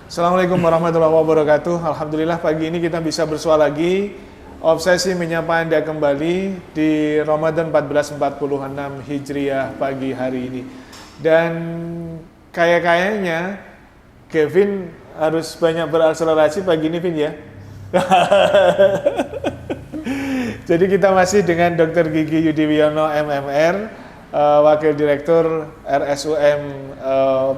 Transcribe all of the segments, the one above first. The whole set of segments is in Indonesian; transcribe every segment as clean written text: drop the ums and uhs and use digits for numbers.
Assalamualaikum warahmatullahi wabarakatuh. Alhamdulillah pagi ini kita bisa bersua lagi. Obsesi menyapa Anda kembali di Ramadan 1446 Hijriah pagi hari ini. Dan kayaknya Kevin harus banyak berakselerasi pagi ini, Vin ya. Jadi kita masih dengan Dr. Gigi Yudiwiono MMR, Wakil Direktur RSUM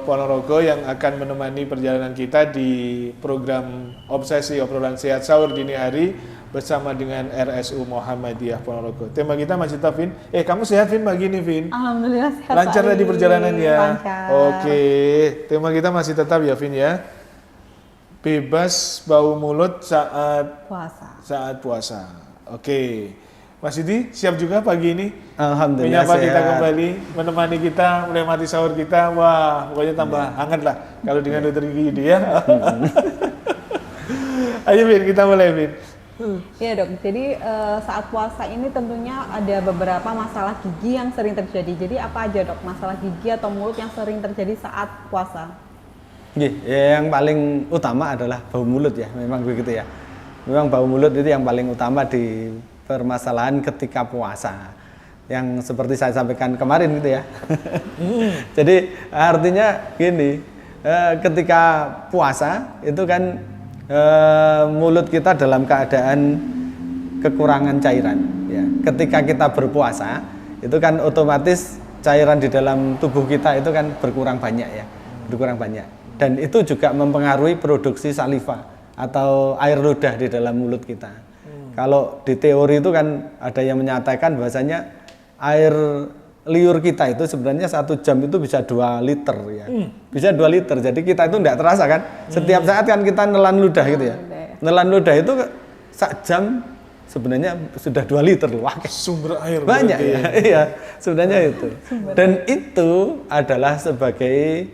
Ponorogo yang akan menemani perjalanan kita di program Obsesi Obrolan Sehat Sahur dini hari bersama dengan RSU Muhammadiyah Ponorogo. Tema kita masih tetap, Vin. Kamu sehat, Vin, pagi ini, Vin? Alhamdulillah sehat. Lancar tadi perjalanannya? Lancar. Oke, tema kita masih tetap ya, Vin ya. Bebas bau mulut saat puasa. Oke. Mas Yudi, siap juga pagi ini? Alhamdulillah menyapa sehat. Kita kembali, menemani kita, menikmati sahur kita. Wah, pokoknya tambah hangat lah kalau dengan Dr. Gigi Yudi ya. Ayo, Vin, kita mulai, Vin. Iya, Dok. Jadi saat puasa ini tentunya ada beberapa masalah gigi yang sering terjadi. Jadi apa aja, Dok, masalah gigi atau mulut yang sering terjadi saat puasa? Yang paling utama adalah bau mulut ya, memang begitu ya. Memang bau mulut itu yang paling utama di permasalahan ketika puasa. Yang seperti saya sampaikan kemarin gitu ya. Jadi artinya gini, ketika puasa itu kan mulut kita dalam keadaan kekurangan cairan ya. Ketika kita berpuasa itu kan otomatis cairan di dalam tubuh kita itu kan berkurang banyak ya, berkurang banyak, dan itu juga mempengaruhi produksi saliva atau air ludah di dalam mulut kita. Kalau di teori itu kan ada yang menyatakan bahwasanya air liur kita itu sebenarnya 1 jam itu bisa 2 liter ya. Bisa 2 liter. Jadi kita itu tidak terasa kan. Setiap saat kan kita nelan ludah gitu ya. Nelan ludah itu 1 jam sebenarnya sudah 2 liter loh. Wah, sumber air banyak ya. Iya, sebenarnya itu. Dan itu adalah sebagai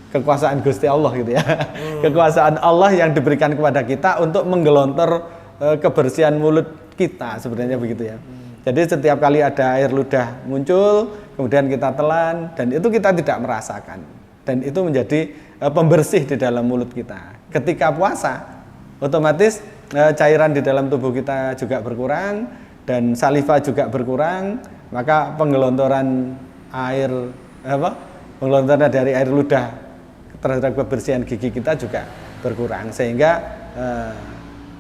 kekuasaan Gusti Allah gitu ya. Kekuasaan Allah yang diberikan kepada kita untuk menggelontor kebersihan mulut kita sebenarnya begitu ya. Jadi setiap kali ada air ludah muncul, kemudian kita telan, dan itu kita tidak merasakan. Dan itu menjadi pembersih di dalam mulut kita. Ketika puasa, otomatis cairan di dalam tubuh kita juga berkurang, dan saliva juga berkurang, maka penggelontoran penggelontoran dari air ludah terhadap kebersihan gigi kita juga berkurang, sehingga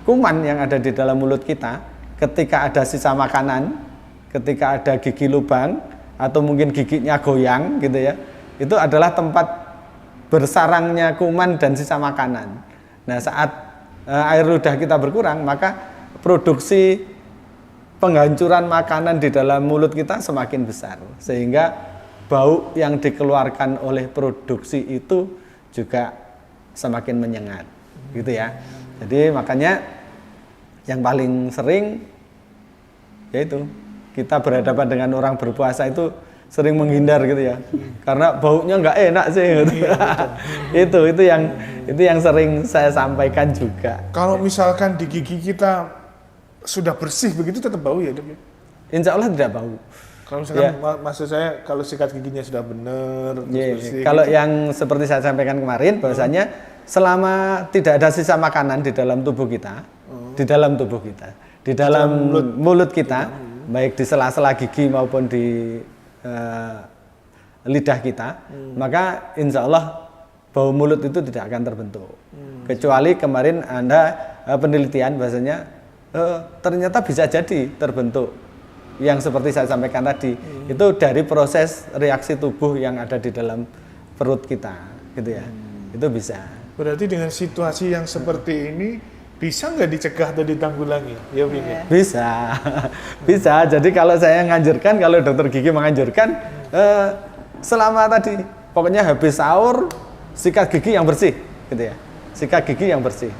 kuman yang ada di dalam mulut kita ketika ada sisa makanan, ketika ada gigi lubang atau mungkin giginya goyang gitu ya, itu adalah tempat bersarangnya kuman dan sisa makanan. Nah, saat air ludah kita berkurang, maka produksi penghancuran makanan di dalam mulut kita semakin besar, sehingga bau yang dikeluarkan oleh produksi itu juga semakin menyengat gitu ya. Jadi makanya yang paling sering yaitu kita berhadapan dengan orang berpuasa itu sering menghindar gitu ya, karena baunya nggak enak sih gitu. itu yang sering saya sampaikan juga. Kalau misalkan di gigi kita sudah bersih begitu tetap bau ya, Dok? Insya Allah tidak bau. Kalau misalkan maksud saya kalau sikat giginya sudah benar, bersih. Kalau gitu, yang seperti saya sampaikan kemarin bahwasanya selama tidak ada sisa makanan di dalam tubuh kita, di dalam mulut kita, baik di sela-sela gigi maupun di lidah kita, maka insya Allah bau mulut itu tidak akan terbentuk. Kecuali kemarin ada penelitian bahwasanya ternyata bisa jadi terbentuk yang seperti saya sampaikan tadi, itu dari proses reaksi tubuh yang ada di dalam perut kita gitu ya. Itu bisa. Berarti dengan situasi yang seperti ini bisa nggak dicegah atau ditanggulangi ya, Vin? Bisa. Bisa. Jadi kalau saya menganjurkan, kalau dokter gigi menganjurkan, selama tadi pokoknya habis sahur sikat gigi yang bersih gitu ya. Sikat gigi yang bersih.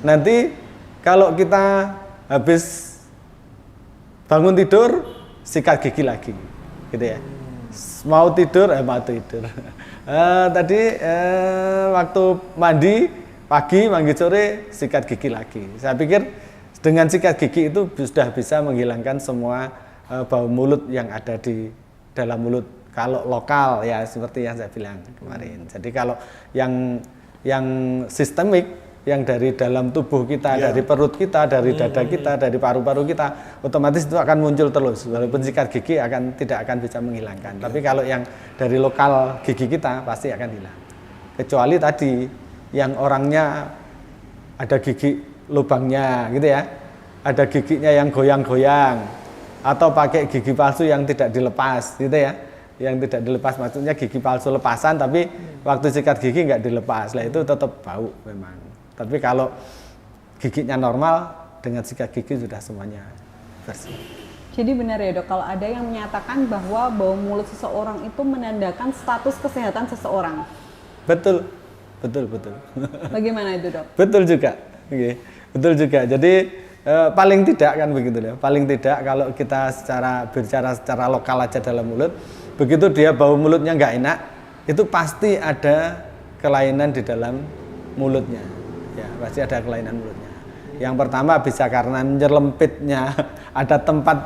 Nanti kalau kita habis bangun tidur, sikat gigi lagi, gitu ya. Mau tidur. Tadi waktu mandi pagi, mandi sore, sikat gigi lagi. Saya pikir dengan sikat gigi itu sudah bisa menghilangkan semua bau mulut yang ada di dalam mulut. Kalau lokal ya seperti yang saya bilang kemarin. Jadi kalau yang yang sistemik, yang dari dalam tubuh kita, dari perut kita, dari dada kita, dari paru-paru kita, otomatis itu akan muncul terus. Walaupun sikat gigi tidak akan bisa menghilangkan. Tapi kalau yang dari lokal gigi kita pasti akan hilang. Kecuali tadi yang orangnya ada gigi lubangnya gitu ya, ada giginya yang goyang-goyang, atau pakai gigi palsu yang tidak dilepas gitu ya. Yang tidak dilepas maksudnya gigi palsu lepasan, tapi waktu sikat gigi nggak dilepas. Lah itu tetap bau memang. Tapi kalau giginya normal, dengan sikat gigi sudah semuanya bersih. Jadi benar ya dok, kalau ada yang menyatakan bahwa bau mulut seseorang itu menandakan status kesehatan seseorang. Betul. Bagaimana itu dok? Betul juga. Oke. Betul juga. Jadi paling tidak kan begitu ya. Paling tidak kalau kita berbicara secara lokal aja dalam mulut, begitu dia bau mulutnya nggak enak, itu pasti ada kelainan di dalam mulutnya. Ya, pasti ada kelainan mulutnya. Yang pertama bisa karena nyerlempitnya, ada tempat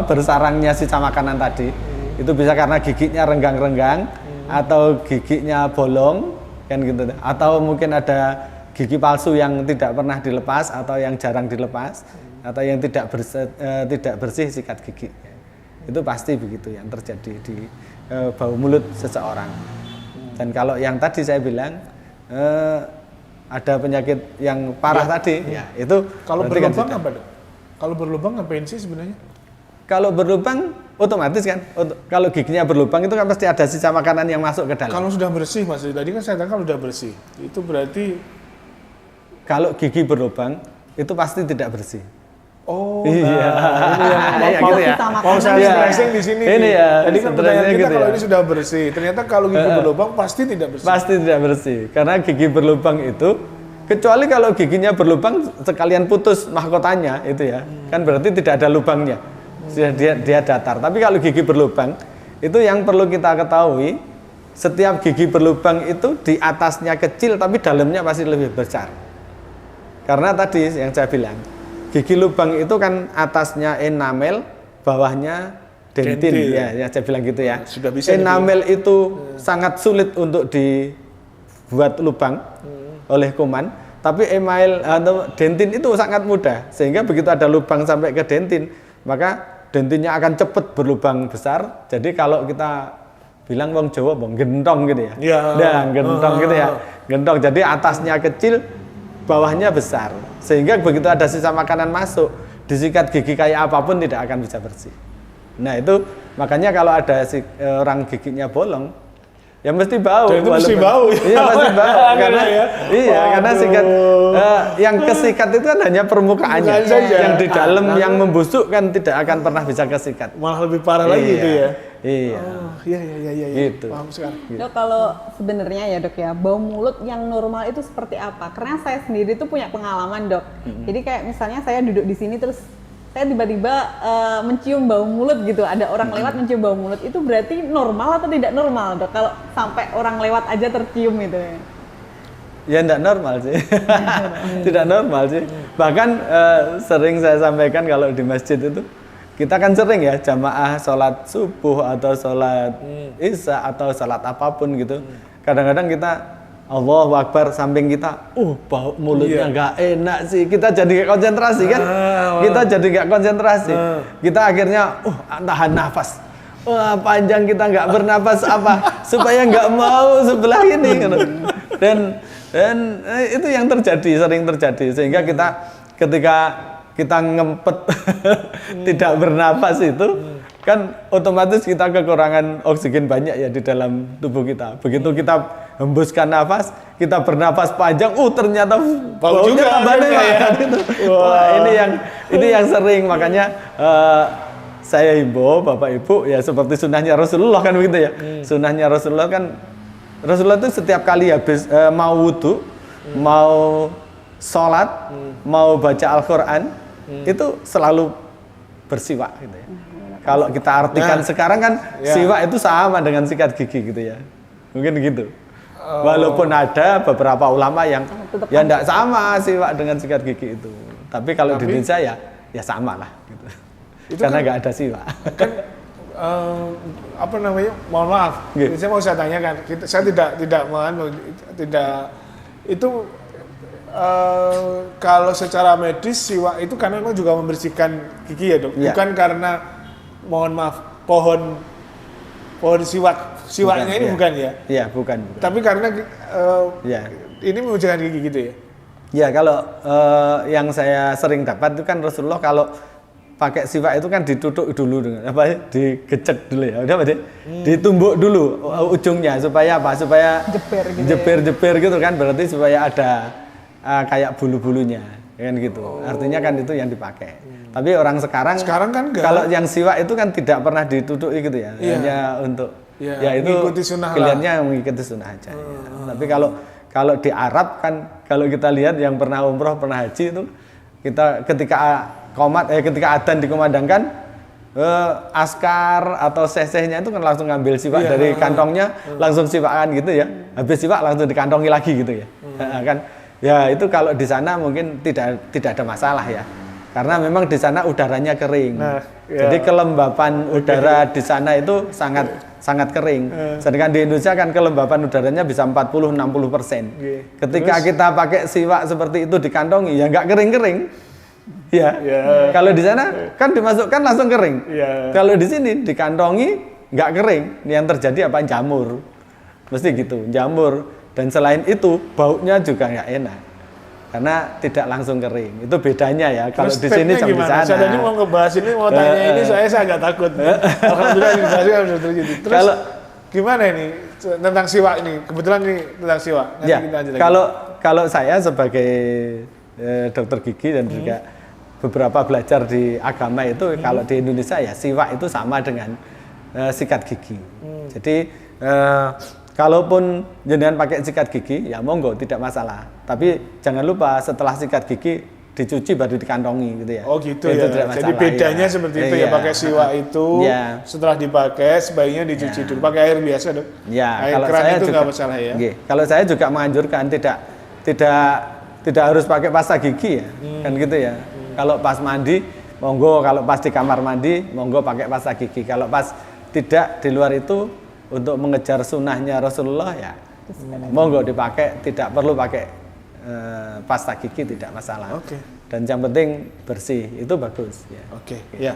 bersarangnya sisa makanan tadi. Itu bisa karena giginya renggang-renggang, atau giginya bolong, kan gitu. Atau mungkin ada gigi palsu yang tidak pernah dilepas, atau yang jarang dilepas, atau yang tidak bersih sikat gigi. Itu pasti begitu yang terjadi di bau mulut seseorang. Dan kalau yang tadi saya bilang ada penyakit yang parah tadi, ya itu kalau berlubang apa dok? Kalau berlubang ngapain sih sebenarnya? Kalau berlubang otomatis kan, kalau giginya berlubang itu kan pasti ada sisa makanan yang masuk ke dalam. Kalau sudah bersih mas, tadi kan saya katakan kalau sudah bersih, itu berarti kalau gigi berlubang itu pasti tidak bersih. Oh, iya. Ini yang gitu ya. mau saya stressing di sini. Ini ya. Jadi kan pertanyaan kita gitu kalau ya. ini sudah bersih, ternyata kalau gigi berlubang pasti tidak bersih. Pasti tidak bersih, karena gigi berlubang itu, kecuali kalau giginya berlubang sekalian putus mahkotanya itu ya, kan berarti tidak ada lubangnya, dia datar. Tapi kalau gigi berlubang itu yang perlu kita ketahui, setiap gigi berlubang itu di atasnya kecil tapi dalamnya pasti lebih besar. Karena tadi yang saya bilang, gigi lubang itu kan atasnya enamel, bawahnya dentin. Ya, saya bilang gitu ya. Sudah bisa enamel itu sangat sulit untuk dibuat lubang oleh kuman, tapi email atau dentin itu sangat mudah. Sehingga begitu ada lubang sampai ke dentin, maka dentinnya akan cepat berlubang besar. Jadi kalau kita bilang wong Jawa, gentong gitu ya. Nah, gentong gitu ya. Gentong. Jadi atasnya kecil, bawahnya besar, sehingga begitu ada sisa makanan masuk, disikat gigi kayak apapun tidak akan bisa bersih. Nah itu makanya kalau ada orang giginya bolong, ya mesti bau. Dan itu mesti bau. Iya pasti bau, karena karena sikat yang kesikat itu kan hanya permukaannya, yang di dalam yang membusuk kan tidak akan pernah bisa kesikat. Malah lebih parah lagi itu ya. Iya. Oh, iya. Gitu. Paham sekarang. Dok, kalau sebenarnya ya dok ya, bau mulut yang normal itu seperti apa? Karena saya sendiri tuh punya pengalaman dok. Jadi kayak misalnya saya duduk di sini terus saya tiba-tiba mencium bau mulut gitu. Ada orang lewat mencium bau mulut, itu berarti normal atau tidak normal dok? Kalau sampai orang lewat aja tercium gitu ya? Ya tidak normal sih. Tidak normal sih. Bahkan sering saya sampaikan kalau di masjid itu, kita kan sering ya jamaah sholat subuh atau sholat isya atau sholat apapun gitu. Kadang-kadang kita Allahu Akbar, samping kita, bau mulutnya nggak enak sih. Kita jadi nggak konsentrasi kan? Kita jadi nggak konsentrasi. Kita akhirnya, tahan nafas. Wah panjang kita nggak bernapas apa supaya nggak mau sebelah ini. Dan itu yang terjadi, sering terjadi. Sehingga kita ketika kita ngempet tidak bernapas itu kan otomatis kita kekurangan oksigen banyak ya di dalam tubuh kita. Begitu kita hembuskan nafas, kita bernapas panjang, ternyata baunya tambah ya. Gitu. Wah, ini yang sering, makanya saya himbau Bapak Ibu ya seperti sunnahnya Rasulullah kan begitu ya. Sunnahnya Rasulullah kan, Rasulullah itu setiap kali habis mau wudu, mau sholat, mau baca Al-Quran, itu selalu bersiwak gitu ya. Kalau kita artikan sekarang kan siwak itu sama dengan sikat gigi gitu ya. Mungkin gitu. Walaupun ada beberapa ulama yang ya enggak sama siwak dengan sikat gigi itu. Tapi kalau di Indonesia ya sama lah gitu. Itu karena enggak ada siwak. Kan apa namanya? Mohon maaf, saya mau saya tanyakan. Saya tidak itu kalau secara medis siwak itu karena memang juga membersihkan gigi ya dok, bukan karena mohon maaf pohon siwaknya ini bukan ya? Iya bukan. Tapi karena ini membersihkan gigi gitu ya? Ya kalau yang saya sering dapat itu kan Rasulullah kalau pakai siwak itu kan ditutup dulu dengan digecek dulu ya, udah ditumbuk dulu ujungnya supaya apa? Supaya jeber gitu kan, berarti supaya ada kayak bulu-bulunya kan gitu. Artinya kan itu yang dipakai. Tapi orang sekarang kan enggak. Kalau yang siwak itu kan tidak pernah ditutup gitu ya, hanya untuk ya itu kelihatannya mengikuti sunnah aja. Tapi kalau di Arab kan kalau kita lihat yang pernah umroh pernah haji itu kita ketika adzan dikumandangkan askar atau sesehnya itu kan langsung ngambil siwak dari kantongnya langsung siwakan gitu ya, habis siwak langsung dikantongi lagi gitu ya. Kan ya itu kalau di sana mungkin tidak ada masalah ya, karena memang di sana udaranya kering. Jadi kelembapan udara di sana itu sangat kering. Sedangkan di Indonesia kan kelembapan udaranya bisa 40-60%. Ketika kita pakai siwak seperti itu dikantongi ya nggak kering-kering. Ya. Kalau di sana kan dimasukkan langsung kering. Kalau di sini dikantongi nggak kering. Yang terjadi apa? Jamur. Mesti gitu, jamur. Dan selain itu baunya juga nggak enak. Karena tidak langsung kering. Itu bedanya ya. Kalau di sini sama di sana. Saya tadi mau ngebahas ini, mau tanya ini, saya agak takut. Alhamdulillah ini sudah terjadi. Terus kalau, gimana ini tentang siwak ini? Kebetulan ini tentang siwak. Nanti ya, kita lanjut lagi. Kalau saya sebagai dokter gigi dan juga beberapa belajar di agama itu, kalau di Indonesia ya siwak itu sama dengan sikat gigi. Jadi kalaupun jenengan pakai sikat gigi, ya monggo tidak masalah. Tapi jangan lupa setelah sikat gigi dicuci baru dikantongi gitu ya. Oh gitu itu ya. Jadi bedanya seperti itu ya, pakai siwak itu setelah dipakai sebaiknya dicuci dulu. Pakai air biasa dok. Ya, air kalau keran saya itu juga nggak masalah ya. Kalau saya juga menganjurkan tidak harus pakai pasta gigi ya, kan gitu ya. Kalau pas mandi, monggo. Kalau pas di kamar mandi, monggo pakai pasta gigi. Kalau pas tidak di luar itu untuk mengejar sunnahnya Rasulullah ya, monggo dipakai. Tidak perlu pakai pasta gigi, tidak masalah. Dan yang penting bersih, itu bagus. Ya. Ya.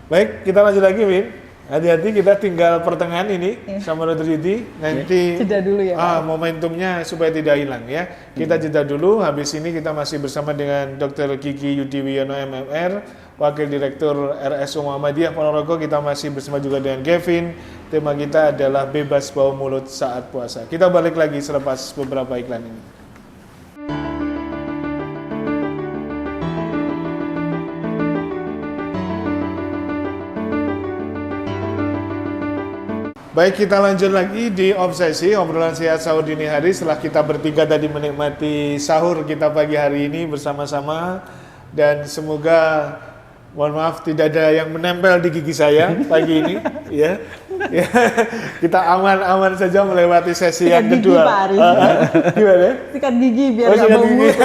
Baik, kita lanjut lagi, Win. Hati-hati, kita tinggal pertengahan ini sama Dr. Yudi. Nanti jeda dulu ya, momentumnya supaya tidak hilang ya. Kita jeda dulu. Habis ini kita masih bersama dengan Dr. Gigi Yudi Wiono MMR, Wakil Direktur RSU Muhammadiyah Ponorogo. Kita masih bersama juga dengan Kevin. Tema kita adalah bebas bau mulut saat puasa. Kita balik lagi selepas beberapa iklan ini. Baik, kita lanjut lagi di Obsesi, obrolan sehat sahur dini hari. Setelah kita bertiga tadi menikmati sahur kita pagi hari ini bersama-sama. Dan semoga, mohon maaf, tidak ada yang menempel di gigi saya pagi ini. Ya, kita aman-aman saja melewati sesi yang kedua. Gimana? Sikat gigi biar nggak bau mulut.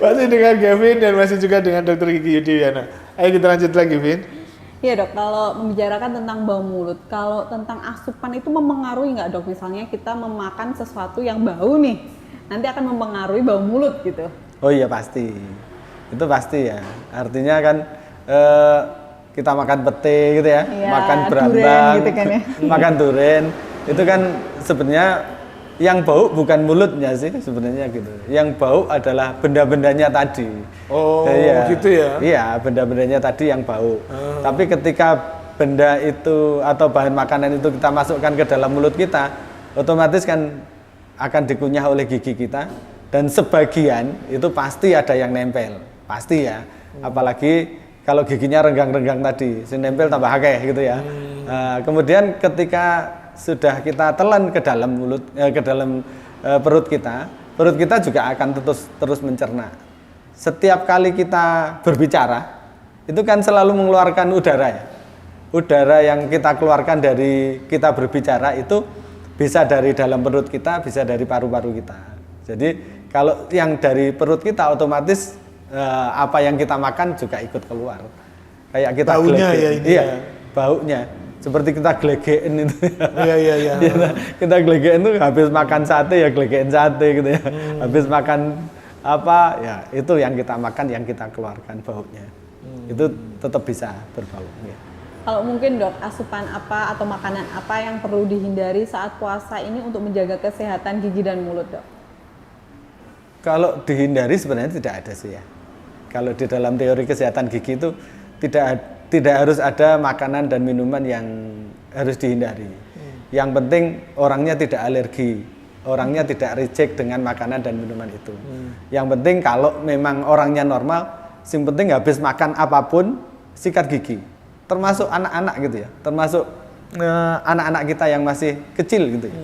Masih dengan Kevin dan masih juga dengan Dr. Gigi Yudi Wiono. Ayo kita lanjut lagi, Vin. Iya dok, kalau membicarakan tentang bau mulut, kalau tentang asupan itu mempengaruhi nggak dok? Misalnya kita memakan sesuatu yang bau nih, nanti akan mempengaruhi bau mulut gitu. Oh iya pasti, itu pasti ya. Artinya kan kita makan pete gitu ya, makan berambang, gitu kan ya. makan durian, itu kan sebenarnya yang bau bukan mulutnya sih sebenarnya gitu. Yang bau adalah benda-bendanya tadi. Oh, gitu ya? Iya, benda-bendanya tadi yang bau. Tapi ketika benda itu atau bahan makanan itu kita masukkan ke dalam mulut kita, otomatis kan akan dikunyah oleh gigi kita. Dan sebagian itu pasti ada yang nempel. Pasti ya. Apalagi kalau giginya renggang-renggang tadi, si nempel tambah akeh gitu ya. Kemudian ketika sudah kita telan ke dalam mulut, ke dalam perut kita juga akan terus mencerna. Setiap kali kita berbicara, itu kan selalu mengeluarkan udara ya. Udara yang kita keluarkan dari kita berbicara itu bisa dari dalam perut kita, bisa dari paru-paru kita. Jadi kalau yang dari perut kita otomatis apa yang kita makan juga ikut keluar. kayak kita Baunya gelegein. ya ini Iya, ya. baunya. Seperti kita gelegein itu. Iya. Kita gelegein tuh habis makan sate ya gelegein sate gitu ya. Habis makan apa ya itu yang kita makan yang kita keluarkan baunya. Itu tetap bisa berbau. Ya. Kalau mungkin dok, asupan apa atau makanan apa yang perlu dihindari saat puasa ini untuk menjaga kesehatan gigi dan mulut dok? Kalau dihindari sebenarnya tidak ada sih ya. Kalau di dalam teori kesehatan gigi itu tidak harus ada makanan dan minuman yang harus dihindari. Yang penting orangnya tidak alergi, orangnya tidak reject dengan makanan dan minuman itu. Yang penting kalau memang orangnya normal, yang penting habis makan apapun sikat gigi. Termasuk anak-anak gitu ya, termasuk anak-anak kita yang masih kecil gitu ya.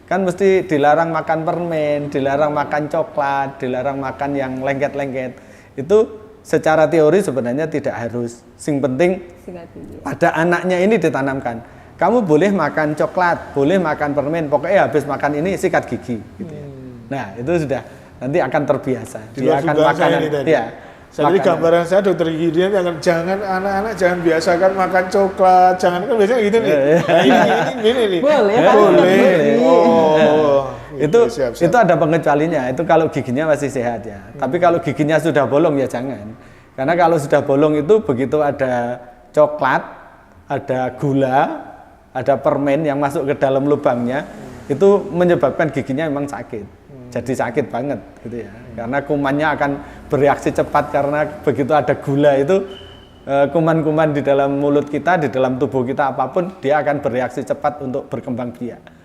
Kan mesti dilarang makan permen, dilarang makan coklat, dilarang makan yang lengket-lengket. Itu secara teori sebenarnya tidak harus. Yang penting Sikat gigi. pada anaknya ini ditanamkan. Kamu boleh makan coklat, boleh makan permen, pokoknya habis makan ini sikat gigi. Gitu ya. Nah itu sudah nanti akan terbiasa. Di luar Dia akan dugaan makanan. saya ini tadi. Ya, Jadi makanan. gambaran saya dokter gigi dia jangan anak-anak jangan biasakan makan coklat, jangan kan biasanya gitu nih. Nah, ini nih. Boleh, Boleh. Oh. Itu siap. itu ada pengecualinya. Itu kalau giginya masih sehat ya. Tapi kalau giginya sudah bolong ya jangan. Karena kalau sudah bolong itu begitu ada coklat, ada gula, ada permen yang masuk ke dalam lubangnya, itu menyebabkan giginya memang sakit. Jadi sakit banget gitu ya. Karena kumannya akan bereaksi cepat karena begitu ada gula itu kuman-kuman di dalam mulut kita, di dalam tubuh kita apapun dia akan bereaksi cepat untuk berkembang biak.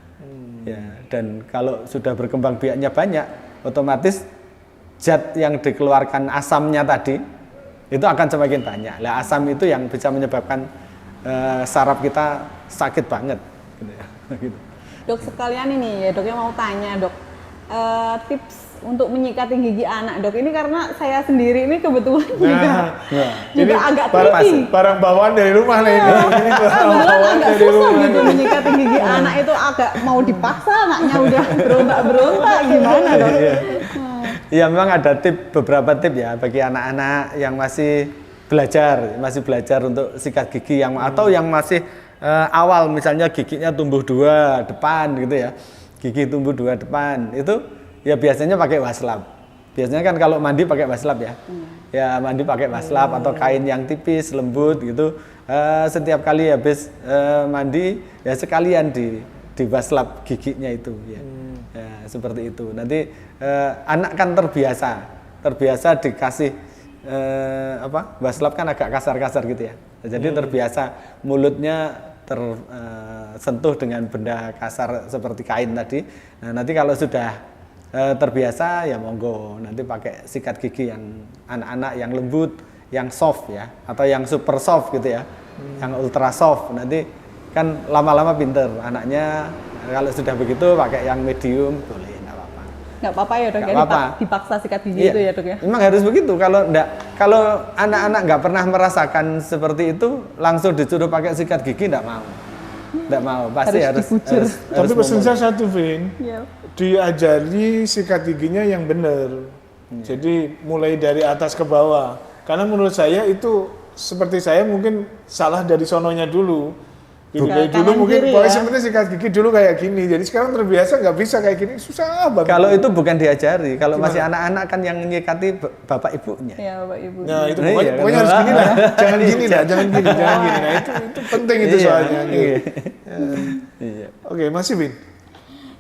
Ya, dan kalau sudah berkembang biaknya banyak, otomatis zat yang dikeluarkan asamnya tadi itu akan semakin banyak. Lah asam itu yang bisa menyebabkan saraf kita sakit banget gitu ya. Gitu. Dok sekalian ini ya doknya mau tanya dok, tips untuk menyikati gigi anak dok ini karena saya sendiri ini kebetulan juga agak tricky. barang bawaan dari rumah nih. Ini barang Kebetulan bawaan agak dari susah rumah. gitu menyikati gigi anak itu agak mau dipaksa anaknya udah berontak gimana dok? Iya memang ada beberapa tip ya bagi anak-anak yang masih belajar untuk sikat gigi yang atau yang masih awal misalnya giginya tumbuh 2 depan gitu ya. Gigi tumbuh 2 depan itu ya biasanya pakai waslap. Biasanya kan kalau mandi pakai waslap ya. Ya mandi pakai waslap atau kain yang tipis, lembut gitu. Setiap kali habis mandi ya sekalian di waslap giginya itu ya. Ya seperti itu. Nanti anak kan terbiasa dikasih waslap kan agak kasar-kasar gitu ya. Jadi terbiasa mulutnya tersentuh dengan benda kasar seperti kain tadi. Nah, nanti kalau sudah terbiasa ya monggo nanti pakai sikat gigi yang anak-anak yang lembut, yang soft ya atau yang super soft gitu ya. Yang ultra soft. Nanti kan lama-lama pinter anaknya. Kalau sudah begitu pakai yang medium boleh enggak apa-apa. Nggak apa-apa ya dok ya dipaksa sikat gigi itu ya dok ya. Memang harus begitu. Kalau anak-anak nggak pernah merasakan seperti itu, langsung disuruh pakai sikat gigi nggak mau. Nggak mau. Pasti harus Tapi pesan saya satu, Vin. Iya. Diajari sikat giginya yang benar. Jadi mulai dari atas ke bawah. Karena menurut saya itu seperti saya mungkin salah dari sononya dulu. Jadi dari dulu mungkin pokoknya sebenarnya sikat gigi dulu kayak gini. Jadi sekarang terbiasa nggak bisa kayak gini, susah banget. Kalau itu bukan diajari, kalau masih anak-anak kan yang nyikati bapak ibunya. Iya bapak ibu. Nah itu pokoknya harus gini lah, jangan gini lah, jangan gini. Nah itu penting itu soalnya. Iya. Oke, masih Bin.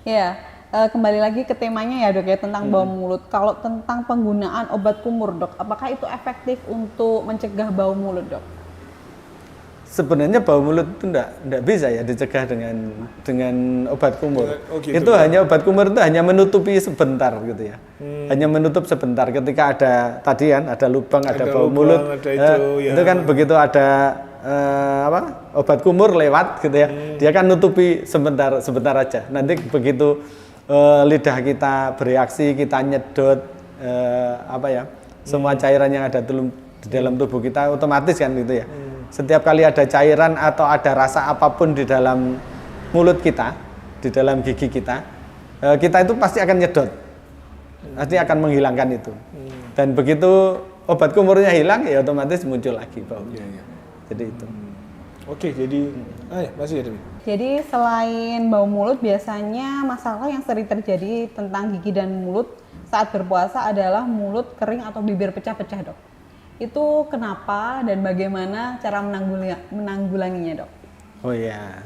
Iya. Kembali lagi ke temanya ya dok ya tentang bau mulut. Kalau tentang penggunaan obat kumur dok, apakah itu efektif untuk mencegah bau mulut dok? Sebenarnya bau mulut itu enggak bisa ya dicegah dengan obat kumur. Oh, gitu. Itu hanya obat kumur itu hanya menutupi sebentar gitu ya. Hanya menutup sebentar ketika ada tadi kan ada lubang, ada bau lubang, mulut. ada itu, ya. Itu kan begitu ada obat kumur lewat gitu ya. Dia kan nutupi sebentar aja. Nanti begitu lidah kita bereaksi, kita nyedot semua cairan yang ada di dalam tubuh kita otomatis kan gitu ya. Setiap kali ada cairan atau ada rasa apapun di dalam mulut kita, di dalam gigi kita, kita itu pasti akan nyedot, pasti akan menghilangkan itu. Dan begitu obat kumurnya hilang, ya otomatis muncul lagi baunya. Jadi itu. Oke, jadi masih ada. Jadi selain bau mulut, biasanya masalah yang sering terjadi tentang gigi dan mulut saat berpuasa adalah mulut kering atau bibir pecah-pecah, Dok. Itu kenapa dan bagaimana cara menanggulanginya, Dok? Oh iya,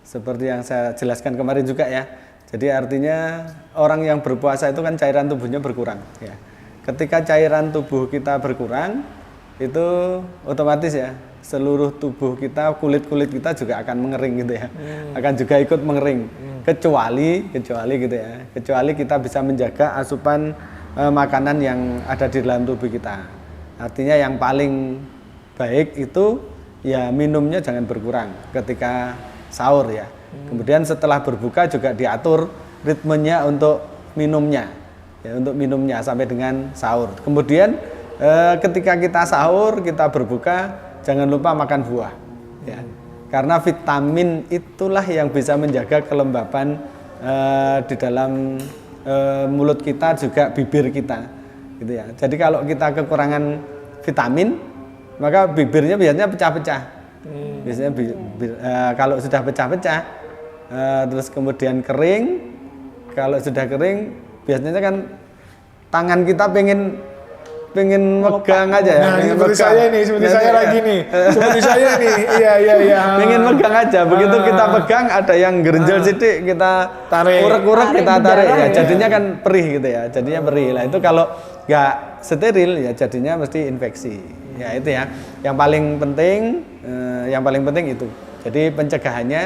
seperti yang saya jelaskan kemarin juga ya. Jadi artinya orang yang berpuasa itu kan cairan tubuhnya berkurang ya. Ketika cairan tubuh kita berkurang, itu otomatis ya seluruh tubuh kita, kulit-kulit kita juga akan mengering gitu ya. Akan juga ikut mengering. Kecuali gitu ya. Kecuali kita bisa menjaga asupan makanan yang ada di dalam tubuh kita. Artinya yang paling baik itu ya minumnya jangan berkurang ketika sahur ya. Kemudian setelah berbuka juga diatur ritmenya untuk minumnya, ya, untuk minumnya sampai dengan sahur. Kemudian ketika kita sahur, kita berbuka, jangan lupa makan buah, ya. Karena vitamin itulah yang bisa menjaga kelembapan di dalam mulut kita juga bibir kita, gitu ya. Jadi kalau kita kekurangan vitamin, maka bibirnya biasanya pecah-pecah. Biasanya kalau sudah pecah-pecah, terus kemudian kering, kalau sudah kering biasanya kan tangan kita pengen megang aja ya. Nah, seperti saya nih, seperti saya lagi nih. Seperti saya nih. Iya. Pengen megang aja. Begitu kita pegang ada yang gerenjel sidik, kita tarik. Urek-urek kita tarik ya. ya. Jadinya kan perih gitu ya. Jadinya perih. Lah itu kalau nggak steril ya jadinya mesti infeksi. Ya itu ya. Yang paling penting itu. Jadi pencegahannya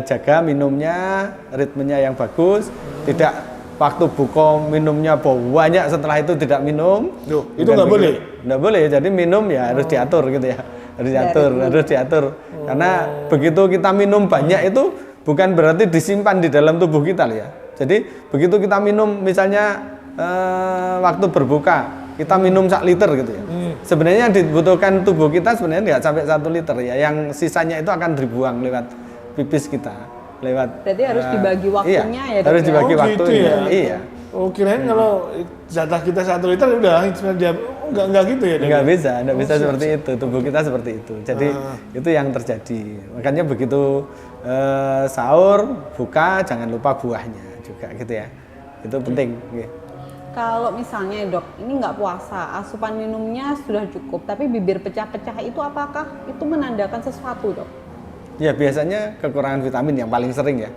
jaga minumnya, ritmenya yang bagus, tidak waktu buka minumnya banyak, setelah itu tidak minum. Itu nggak boleh? Nggak boleh, jadi minum ya harus diatur gitu ya. Harus diatur. Karena begitu kita minum banyak itu bukan berarti disimpan di dalam tubuh kita ya. Jadi begitu kita minum misalnya waktu berbuka, kita minum 1 liter gitu ya. Sebenarnya yang dibutuhkan tubuh kita sebenarnya nggak sampai 1 liter ya. Yang sisanya itu akan dibuang lewat pipis kita. Berarti harus dibagi waktunya iya, ya, Dok? harus dibagi Oh, waktunya. gitu ya? Iya. Oh, kirain kalau jatah kita 1 liter udah dia enggak gitu ya? Enggak bisa seperti itu. Tubuh kita seperti itu. Jadi itu yang terjadi. Makanya begitu sahur, buka, jangan lupa buahnya juga gitu ya. Itu penting. Kalau misalnya Dok, ini nggak puasa, asupan minumnya sudah cukup, tapi bibir pecah-pecah itu apakah itu menandakan sesuatu, Dok? Ya biasanya kekurangan vitamin yang paling sering ya.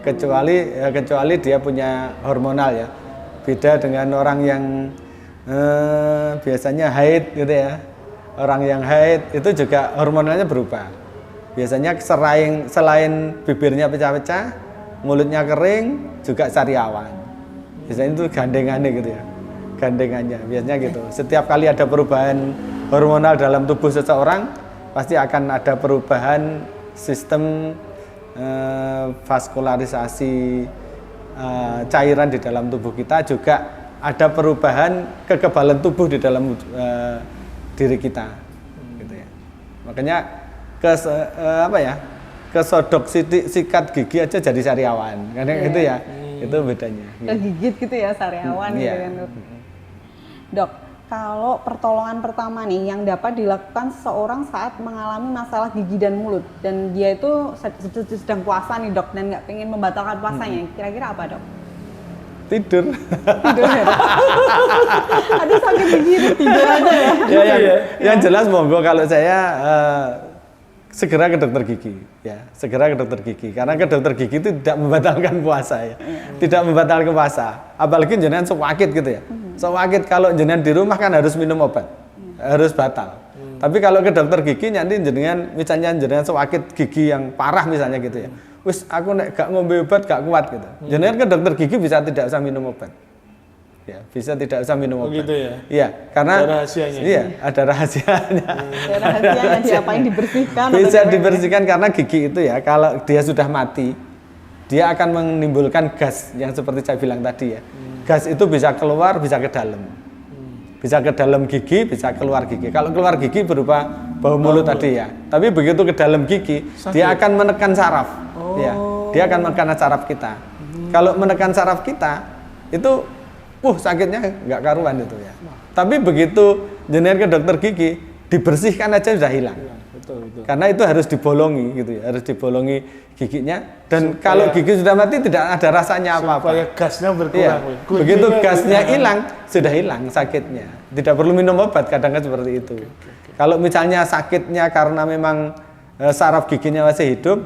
Kecuali dia punya hormonal ya. Beda dengan orang yang biasanya haid gitu ya. Orang yang haid itu juga hormonalnya berubah. Biasanya selain bibirnya pecah-pecah, mulutnya kering, juga sariawan. Biasanya itu gandengannya gitu ya. Gandengannya biasanya gitu. Setiap kali ada perubahan hormonal dalam tubuh seseorang, pasti akan ada perubahan sistem vaskularisasi cairan di dalam tubuh kita, juga ada perubahan kekebalan tubuh di dalam diri kita, gitu ya. Makanya kesodok sikat gigi aja jadi sariawan, karena itu ya, itu bedanya. Kegigit gitu ya sariawan gitu kan, Dok. Dok, kalau pertolongan pertama nih yang dapat dilakukan seseorang saat mengalami masalah gigi dan mulut, dan dia itu sedang puasa nih, Dok, dan nggak pengen membatalkan puasanya, kira-kira apa, Dok? Tidur. Tidur ya, Dok? Aduh, sakit gigi, tidur aja ya. Yang jelas monggo kalau saya segera ke dokter gigi ya, segera ke dokter gigi, karena ke dokter gigi itu tidak membatalkan puasa ya. Tidak membatalkan puasa, apalagi jenengan sewakit gitu ya. Sewakit kalau jenengan di rumah kan harus minum obat, harus batal. Tapi kalau ke dokter gigi nanti jenengan misalnya jenengan sewakit gigi yang parah misalnya gitu ya. Wis aku nek gak ngombe obat gak kuat gitu. Jenengan ke dokter gigi bisa tidak usah minum obat. Ya, bisa tidak usah minum obat. Gitu ya. Iya, karena ada rahasianya. Iya, ada rahasianya. Ada rahasianya, diapain dibersihkan? Bisa dibersihkan karena gigi itu ya, kalau dia sudah mati, dia akan menimbulkan gas yang seperti saya bilang tadi ya. Gas itu bisa keluar, bisa ke dalam. Bisa ke dalam gigi, bisa keluar gigi. Kalau keluar gigi berupa bau mulut tadi ya. Tapi begitu ke dalam gigi, dia akan menekan saraf. Ya, dia akan menekan saraf kita. Kalau menekan saraf kita, itu sakitnya nggak karuan itu ya. Tapi begitu jenengan ke dokter gigi, dibersihkan aja sudah hilang. betul. Karena itu harus dibolongi gitu ya, harus dibolongi giginya dan kalau gigi sudah mati tidak ada rasanya apa-apa. Supaya gasnya berkurang. Iya. Begitu gasnya hilang, sudah hilang sakitnya. Tidak perlu minum obat, kadang-kadang seperti itu. Kalau misalnya sakitnya karena memang saraf giginya masih hidup,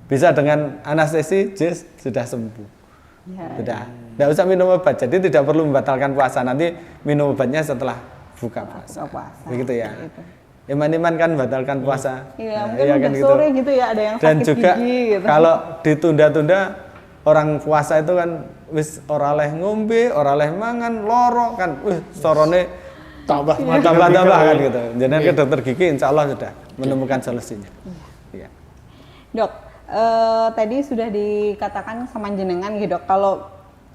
bisa dengan anestesi, sudah sembuh. Ya. Sudah, tidak usah minum obat. Jadi tidak perlu membatalkan puasa. Nanti minum obatnya setelah buka puasa. Begitu ya. Iman-iman kan batalkan puasa. Iya, mungkin udah kan sore gitu ya, ada yang dan sakit juga gigi gitu. kalau ditunda-tunda orang puasa itu kan wis ora leh ngombe, ora leh mangan, loro kan, sorone tambah kan gitu. Jadi ke dokter gigi insya Allah sudah menemukan solusinya. Iya. Dok, tadi sudah dikatakan sama jenengan gitu, dok, kalau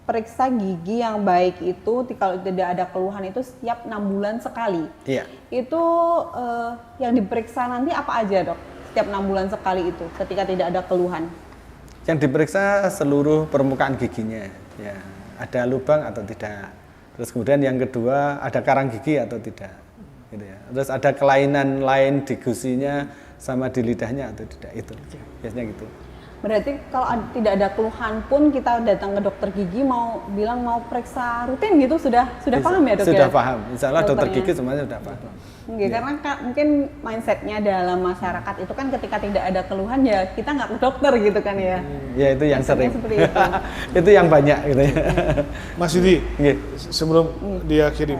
periksa gigi yang baik itu kalau tidak ada keluhan itu setiap 6 bulan sekali. Iya. Itu yang diperiksa nanti apa aja, dok? Setiap 6 bulan sekali itu ketika tidak ada keluhan. Yang diperiksa seluruh permukaan giginya, ya ada lubang atau tidak. Terus kemudian yang kedua ada karang gigi atau tidak, gitu ya. Terus ada kelainan lain di gusinya sama di lidahnya atau tidak, itu biasanya gitu. Berarti kalau tidak ada keluhan pun kita datang ke dokter gigi mau periksa rutin gitu sudah paham ya, dok? Sudah ya? paham. Insya Allah dokter gigi semuanya sudah paham. Ya. Karena mungkin mindsetnya dalam masyarakat itu kan ketika tidak ada keluhan ya kita nggak ke dokter gitu kan ya. Ya itu yang sering. Seperti itu. Itu yang banyak gitu ya. Mas Yudi, sebelum diakhiri,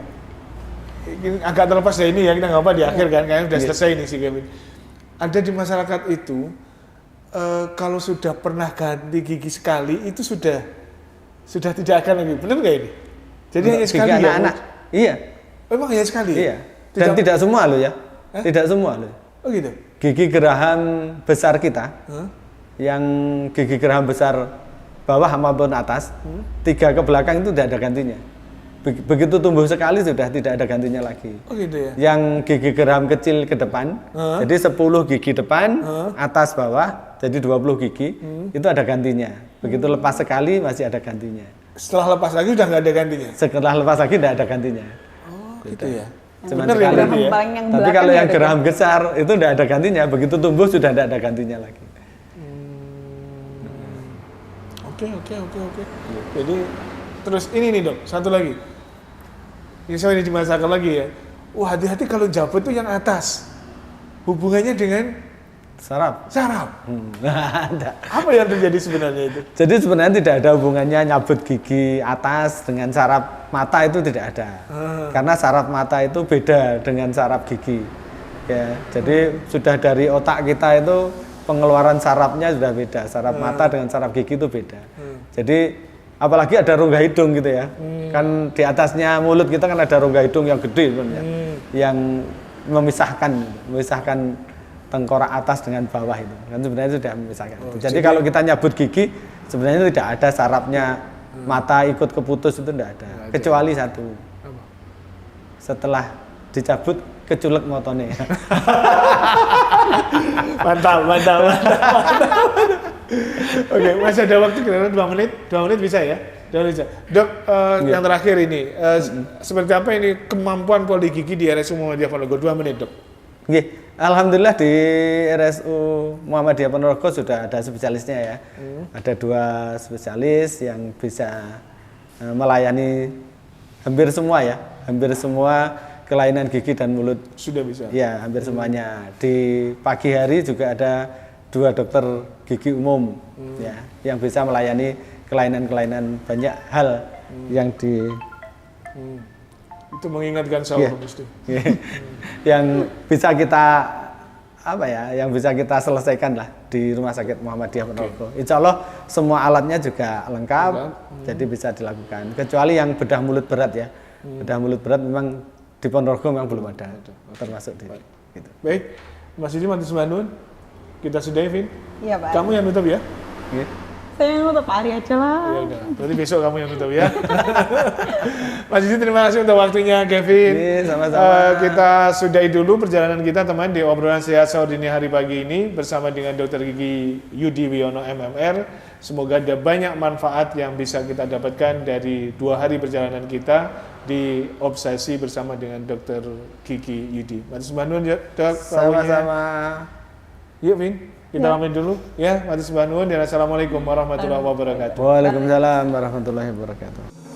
ini agak terlepas dari ini ya, kita nggak apa di akhir kan, kayaknya udah selesai nih si Kevin. Ada di masyarakat itu kalau sudah pernah ganti gigi sekali itu sudah tidak akan lagi, benar nggak ini? Jadi hanya sekali ya? Anak-anak. Iya. Memang hanya sekali. Iya. Dan tidak semua loh ya. Tidak semua loh. Oh gitu. Gigi geraham besar kita, yang gigi geraham besar bawah maupun atas, 3 ke belakang itu tidak ada gantinya. Begitu tumbuh sekali sudah tidak ada gantinya lagi. Oh gitu ya. Yang gigi geraham kecil ke depan, jadi 10 gigi depan, atas bawah, jadi 20 gigi, itu ada gantinya. Begitu lepas sekali masih ada gantinya. Setelah lepas lagi sudah nggak ada gantinya? Setelah lepas lagi tidak ada gantinya. Oh gitu ya. Cuma Bener sekali. ya? Tapi kalau yang geraham besar itu tidak ada gantinya. Begitu tumbuh sudah tidak ada gantinya lagi. Oke. Jadi terus ini nih, dok, satu lagi. Ini saya ini dimasakan lagi ya. Wah, hati-hati kalau jabut itu yang atas. Hubungannya dengan saraf. Ada. Apa yang terjadi sebenarnya itu? Jadi sebenarnya tidak ada hubungannya nyabut gigi atas dengan saraf mata, itu tidak ada. Karena saraf mata itu beda dengan saraf gigi. Ya, jadi sudah dari otak kita itu pengeluaran sarafnya sudah beda. Saraf mata dengan saraf gigi itu beda. Jadi apalagi ada rongga hidung gitu ya. Kan di atasnya mulut kita kan ada rongga hidung yang gede sebenarnya. Yang memisahkan tengkorak atas dengan bawah itu. Kan sebenarnya sudah memisahkan. Jadi kalau kita nyabut gigi sebenarnya tidak ada sarafnya mata ikut keputus, itu tidak ada. Kecuali satu. Setelah dicabut keculek motone. Mantap. Oke, masih ada waktu kira-kira 2 menit. 2 menit bisa ya? 2 menit bisa. Dok, yang terakhir ini, seperti apa ini kemampuan poli gigi di RSU Muhammadiyah Ponorogo? 2 menit, dok. Alhamdulillah di RSU Muhammadiyah Ponorogo sudah ada spesialisnya ya. Ada 2 spesialis yang bisa melayani hampir semua ya. Hampir semua kelainan gigi dan mulut. Sudah bisa? Ya, hampir semuanya. Di pagi hari juga ada 2 dokter gigi umum ya, yang bisa melayani kelainan-kelainan banyak hal yang di itu mengingatkan saya mesti. Yang bisa kita yang bisa kita selesaikan lah di Rumah Sakit Muhammadiyah Ponorogo. Insya Allah semua alatnya juga lengkap, jadi bisa dilakukan. Kecuali yang bedah mulut berat ya. Bedah mulut berat memang di Ponorogo memang belum ada, termasuk di gitu. Baik, Mas Yudi Mantus Manun, kita sudahi, Vin. Iya, Pak. Kamu yang nutup ya? Saya yang nutup, Pak Ari aja lah. Iya udah, berarti besok kamu yang nutup ya. Mas Yudi, terima kasih untuk waktunya, Kevin. Sama-sama. Kita sudahi dulu perjalanan kita, teman, di obrolan sehat sahur dini hari pagi ini bersama dengan Dr. Gigi Yudi Wiono MMR Semoga ada banyak manfaat yang bisa kita dapatkan dari 2 hari perjalanan kita di Obsesi bersama dengan Dr. Gigi Yudi. Matur sembah nuwun ya, Dok. Sama-sama. Yuk, Vin. Kita pamit dulu ya. Matur sembah nuwun dan assalamualaikum warahmatullahi wabarakatuh. Waalaikumsalam warahmatullahi wabarakatuh.